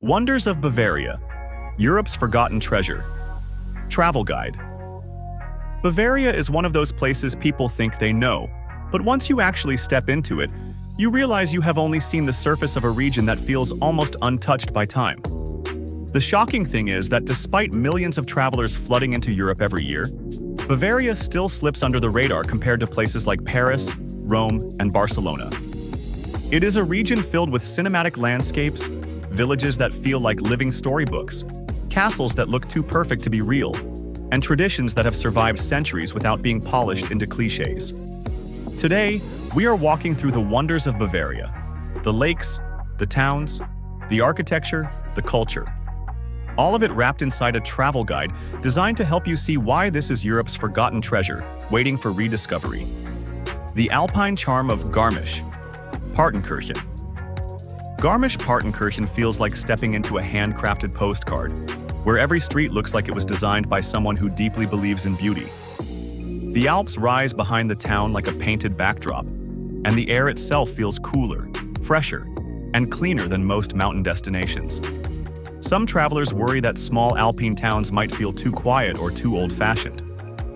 Wonders of Bavaria, Europe's Forgotten Treasure. Travel Guide. Bavaria is one of those places people think they know, but once you actually step into it, you realize you have only seen the surface of a region that feels almost untouched by time. The shocking thing is that despite millions of travelers flooding into Europe every year, Bavaria still slips under the radar compared to places like Paris, Rome, and Barcelona. It is a region filled with cinematic landscapes, villages that feel like living storybooks, castles that look too perfect to be real, and traditions that have survived centuries without being polished into cliches. Today, we are walking through the wonders of Bavaria, the lakes, the towns, the architecture, the culture. All of it wrapped inside a travel guide designed to help you see why this is Europe's forgotten treasure, waiting for rediscovery. The alpine charm of Garmisch-Partenkirchen. Garmisch-Partenkirchen feels like stepping into a handcrafted postcard, where every street looks like it was designed by someone who deeply believes in beauty. The Alps rise behind the town like a painted backdrop, and the air itself feels cooler, fresher, and cleaner than most mountain destinations. Some travelers worry that small alpine towns might feel too quiet or too old-fashioned.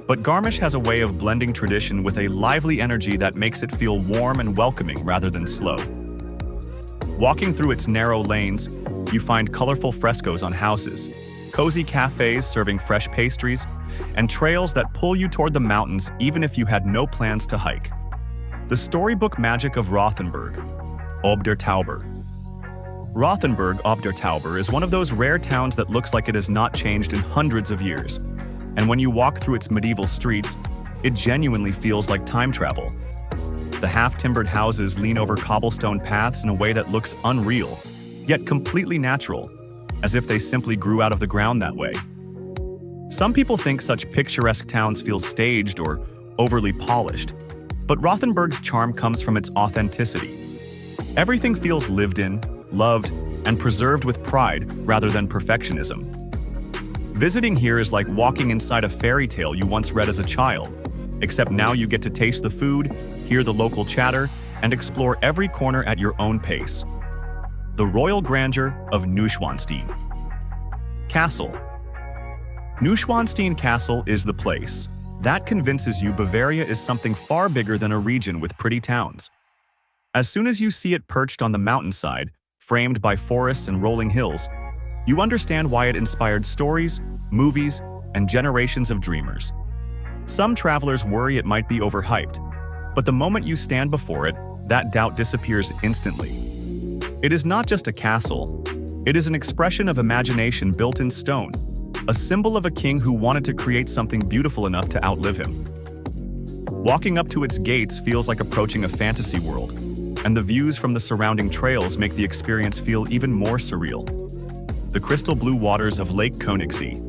But Garmisch has a way of blending tradition with a lively energy that makes it feel warm and welcoming rather than slow. Walking through its narrow lanes, you find colorful frescoes on houses, cozy cafes serving fresh pastries, and trails that pull you toward the mountains even if you had no plans to hike. The storybook magic of Rothenburg, Ob der Tauber. Rothenburg ob der Tauber is one of those rare towns that looks like it has not changed in hundreds of years. And when you walk through its medieval streets, it genuinely feels like time travel. The half-timbered houses lean over cobblestone paths in a way that looks unreal, yet completely natural, as if they simply grew out of the ground that way. Some people think such picturesque towns feel staged or overly polished, but Rothenburg's charm comes from its authenticity. Everything feels lived in, loved, and preserved with pride rather than perfectionism. Visiting here is like walking inside a fairy tale you once read as a child, except now you get to taste the food, hear the local chatter, and explore every corner at your own pace. The royal grandeur of Neuschwanstein Castle. Neuschwanstein Castle is the place that convinces you Bavaria is something far bigger than a region with pretty towns. As soon as you see it perched on the mountainside, framed by forests and rolling hills, you understand why it inspired stories, movies, and generations of dreamers. Some travelers worry it might be overhyped, but the moment you stand before it, that doubt disappears instantly. It is not just a castle, it is an expression of imagination built in stone, a symbol of a king who wanted to create something beautiful enough to outlive him. Walking up to its gates feels like approaching a fantasy world, and the views from the surrounding trails make the experience feel even more surreal. The crystal blue waters of Lake Königssee.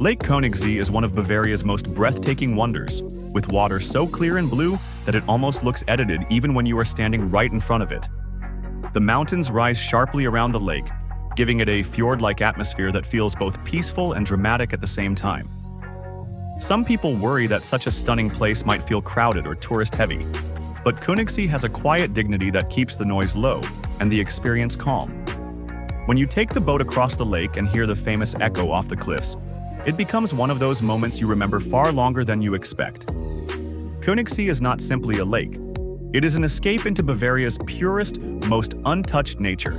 Lake Königssee is one of Bavaria's most breathtaking wonders, with water so clear and blue that it almost looks edited even when you are standing right in front of it. The mountains rise sharply around the lake, giving it a fjord-like atmosphere that feels both peaceful and dramatic at the same time. Some people worry that such a stunning place might feel crowded or tourist-heavy, but Königssee has a quiet dignity that keeps the noise low and the experience calm. When you take the boat across the lake and hear the famous echo off the cliffs, it becomes one of those moments you remember far longer than you expect. Königssee is not simply a lake. It is an escape into Bavaria's purest, most untouched nature.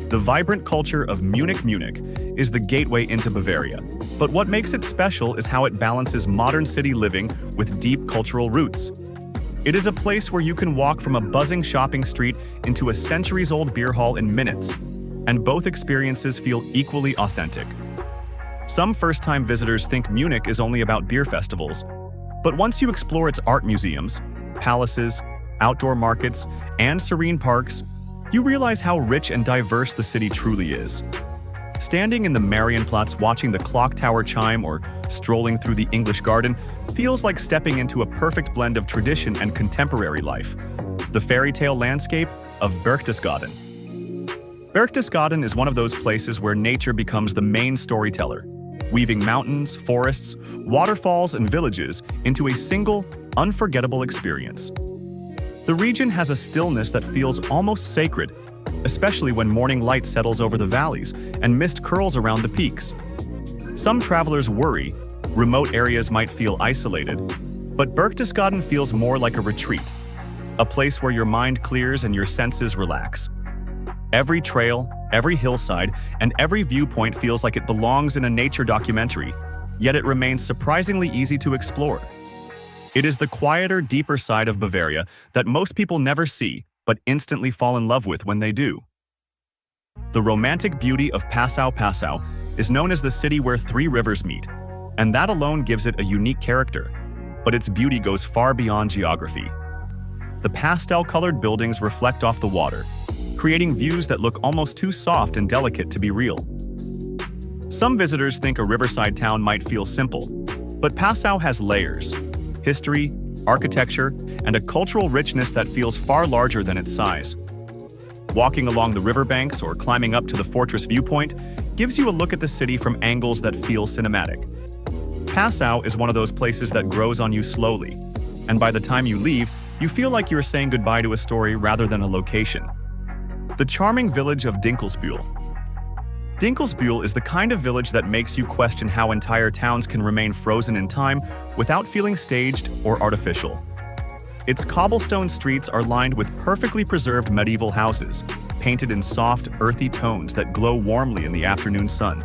The vibrant culture of Munich is the gateway into Bavaria. But what makes it special is how it balances modern city living with deep cultural roots. It is a place where you can walk from a buzzing shopping street into a centuries-old beer hall in minutes, and both experiences feel equally authentic. Some first-time visitors think Munich is only about beer festivals, but once you explore its art museums, palaces, outdoor markets, and serene parks, you realize how rich and diverse the city truly is. Standing in the Marienplatz watching the clock tower chime or strolling through the English Garden feels like stepping into a perfect blend of tradition and contemporary life. The fairy tale landscape of Berchtesgaden. Berchtesgaden is one of those places where nature becomes the main storyteller, weaving mountains, forests, waterfalls, and villages into a single, unforgettable experience. The region has a stillness that feels almost sacred, especially when morning light settles over the valleys and mist curls around the peaks. Some travelers worry remote areas might feel isolated, but Berchtesgaden feels more like a retreat, a place where your mind clears and your senses relax. Every trail, every hillside, and every viewpoint feels like it belongs in a nature documentary, yet it remains surprisingly easy to explore. It is the quieter, deeper side of Bavaria that most people never see, but instantly fall in love with when they do. The romantic beauty of Passau is known as the city where three rivers meet, and that alone gives it a unique character, but its beauty goes far beyond geography. The pastel-colored buildings reflect off the water, creating views that look almost too soft and delicate to be real. Some visitors think a riverside town might feel simple, but Passau has layers, history, architecture, and a cultural richness that feels far larger than its size. Walking along the riverbanks or climbing up to the fortress viewpoint gives you a look at the city from angles that feel cinematic. Passau is one of those places that grows on you slowly, and by the time you leave, you feel like you're saying goodbye to a story rather than a location. The charming village of Dinkelsbühl. Dinkelsbühl is the kind of village that makes you question how entire towns can remain frozen in time without feeling staged or artificial. Its cobblestone streets are lined with perfectly preserved medieval houses, painted in soft, earthy tones that glow warmly in the afternoon sun.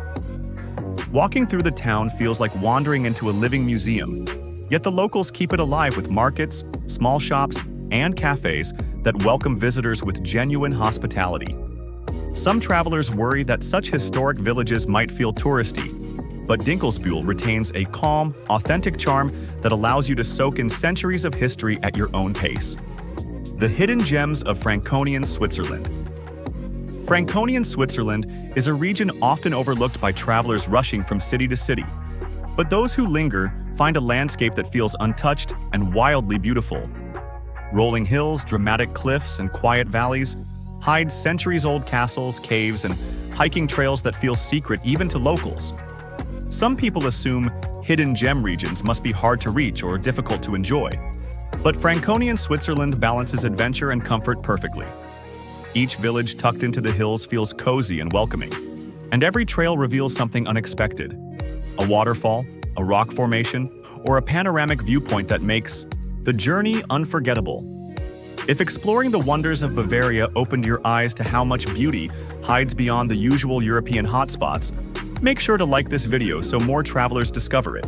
Walking through the town feels like wandering into a living museum, yet the locals keep it alive with markets, small shops, and cafes that welcome visitors with genuine hospitality. Some travelers worry that such historic villages might feel touristy, but Dinkelsbühl retains a calm, authentic charm that allows you to soak in centuries of history at your own pace. The hidden gems of Franconian Switzerland. Franconian Switzerland is a region often overlooked by travelers rushing from city to city, but those who linger find a landscape that feels untouched and wildly beautiful. Rolling hills, dramatic cliffs, and quiet valleys hide centuries-old castles, caves, and hiking trails that feel secret even to locals. Some people assume hidden gem regions must be hard to reach or difficult to enjoy, but Franconian Switzerland balances adventure and comfort perfectly. Each village tucked into the hills feels cozy and welcoming, and every trail reveals something unexpected: a waterfall, a rock formation, or a panoramic viewpoint that makes the journey unforgettable. If exploring the wonders of Bavaria opened your eyes to how much beauty hides beyond the usual European hotspots, make sure to like this video so more travelers discover it.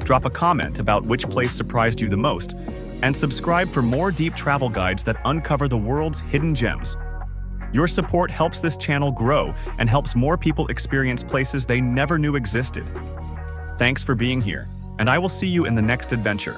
Drop a comment about which place surprised you the most, and subscribe for more deep travel guides that uncover the world's hidden gems. Your support helps this channel grow and helps more people experience places they never knew existed. Thanks for being here, and I will see you in the next adventure.